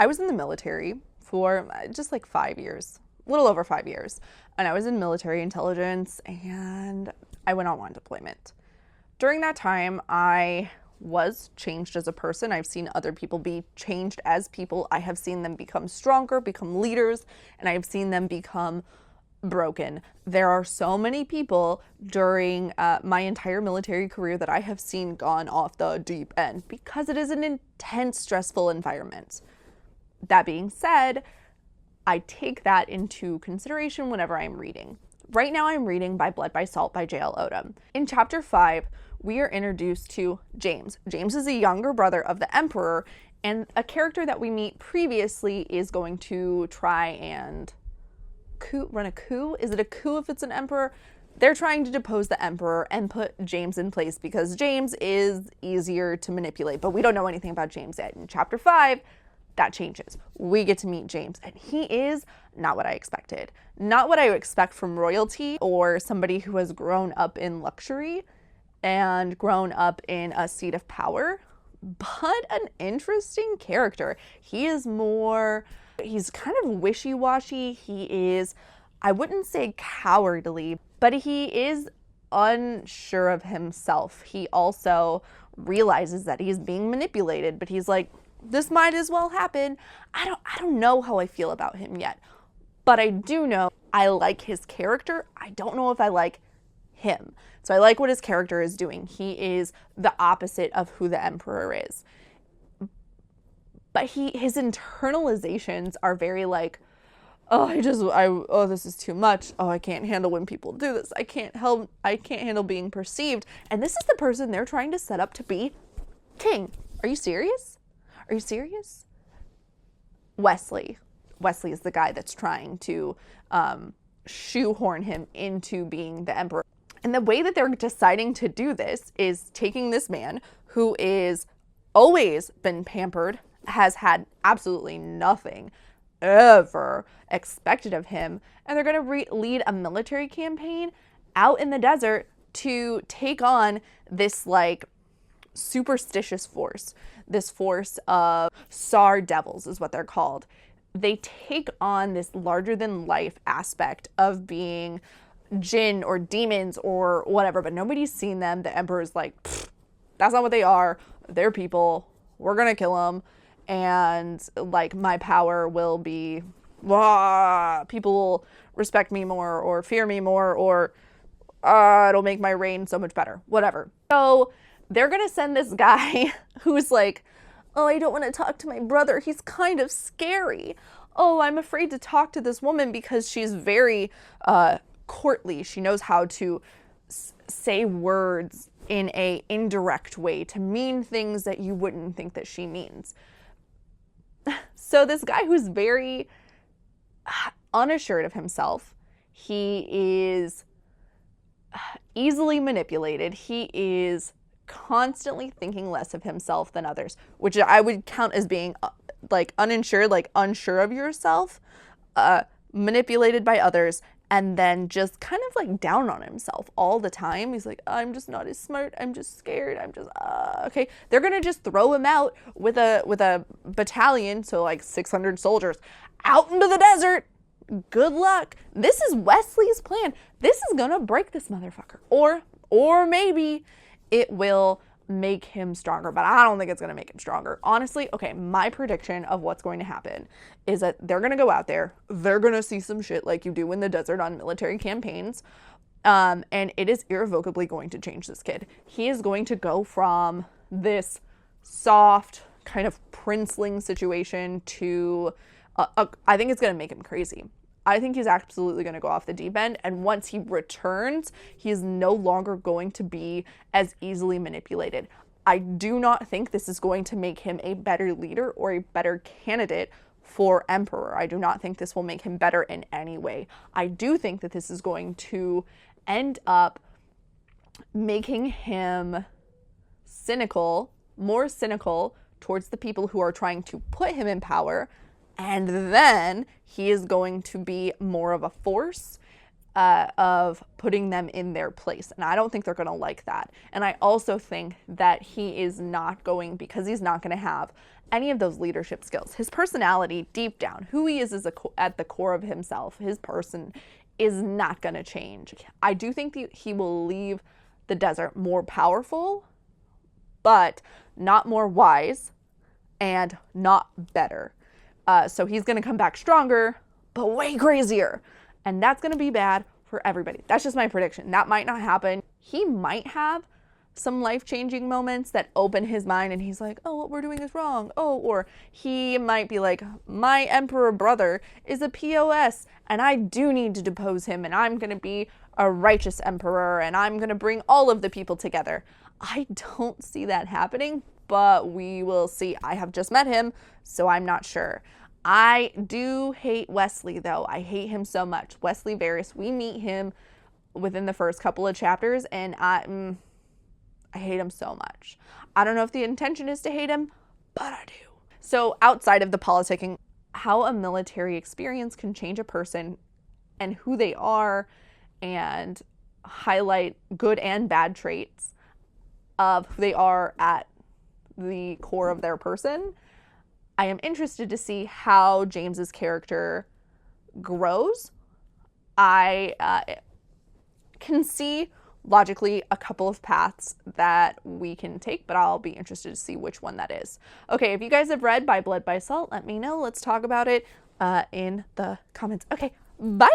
I was in the military for just like 5 years, a little over 5 years. And I was in military intelligence and I went on one deployment. During that time, I was changed as a person. I've seen other people be changed as people. I have seen them become stronger, become leaders, and I've seen them become broken. There are so many people during my entire military career that I have seen gone off the deep end because it is an intense, stressful environment. That being said, I take that into consideration whenever I'm reading. Right now I'm reading By Blood, by Salt by J.L. Odom. In chapter 5, we are introduced to James. James is a younger brother of the Emperor, and a character that we meet previously is going to try and run a coup? Is it a coup if it's an emperor? They're trying to depose the emperor and put James in place because James is easier to manipulate, but we don't know anything about James yet. In chapter 5, that changes. We get to meet James, and he is not what I expected. Not what I would expect from royalty or somebody who has grown up in luxury and grown up in a seat of power, but an interesting character. He's kind of wishy-washy. He is, I wouldn't say cowardly, but he is unsure of himself. He also realizes that he's being manipulated, but he's like, this might as well happen. I don't know how I feel about him yet, but I do know I like his character. I don't know if I like him. So I like what his character is doing. He is the opposite of who the emperor is. But his internalizations are very like, oh, this is too much. Oh, I can't handle when people do this. I can't handle being perceived. And this is the person they're trying to set up to be king. Are you serious? Are you serious? Wesley is the guy that's trying to shoehorn him into being the emperor. And the way that they're deciding to do this is taking this man who is always been pampered, has had absolutely nothing ever expected of him, and they're going to lead a military campaign out in the desert to take on this like superstitious force. This force of Sar devils is what they're called. They take on this larger than life aspect of being jinn or demons or whatever, but nobody's seen them. The emperor's like, that's not what they are. They're people. We're gonna kill them, and like my power will be, people will respect me more or fear me more, or it'll make my reign so much better. Whatever. So they're gonna send this guy who's like, oh, I don't want to talk to my brother. He's kind of scary. Oh, I'm afraid to talk to this woman because she's very courtly. She knows how to say words in a indirect way to mean things that you wouldn't think that she means. So this guy who's very unassured of himself, he is easily manipulated. He is constantly thinking less of himself than others, which I would count as being like uninsured, like unsure of yourself, manipulated by others, and then just kind of like down on himself all the time. He's like, I'm just not as smart. I'm just scared. I'm just, okay. They're going to just throw him out with a battalion. So like 600 soldiers out into the desert. Good luck. This is Wesley's plan. This is going to break this motherfucker. Or maybe it will make him stronger, but I don't think it's going to make him stronger. Honestly, okay, my prediction of what's going to happen is that they're going to go out there, they're going to see some shit like you do in the desert on military campaigns, and it is irrevocably going to change this kid. He is going to go from this soft kind of princeling situation to, I think it's going to make him crazy. I think he's absolutely going to go off the deep end, and once he returns, he is no longer going to be as easily manipulated. I do not think this is going to make him a better leader or a better candidate for emperor. I do not think this will make him better in any way. I do think that this is going to end up making him more cynical towards the people who are trying to put him in power. And then he is going to be more of a force of putting them in their place. And I don't think they're going to like that. And I also think that he is not going, because he's not going to have any of those leadership skills. His personality, deep down, who he is at the core of himself, his person is not going to change. I do think that he will leave the desert more powerful, but not more wise and not better. So he's going to come back stronger, but way crazier. And that's going to be bad for everybody. That's just my prediction. That might not happen. He might have some life-changing moments that open his mind and he's like, oh, what we're doing is wrong. Oh, or he might be like, my emperor brother is a POS and I do need to depose him and I'm going to be a righteous emperor and I'm going to bring all of the people together. I don't see that happening, but we will see. I have just met him, so I'm not sure. I do hate Wesley, though. I hate him so much. Wesley Varys, we meet him within the first couple of chapters, and I hate him so much. I don't know if the intention is to hate him, but I do. So outside of the politicking, how a military experience can change a person and who they are and highlight good and bad traits of who they are at the core of their person. I am interested to see how James's character grows. I can see logically a couple of paths that we can take, but I'll be interested to see which one that is. Okay, if you guys have read By Blood, by Salt, let me know. Let's talk about it in the comments. Okay, bye!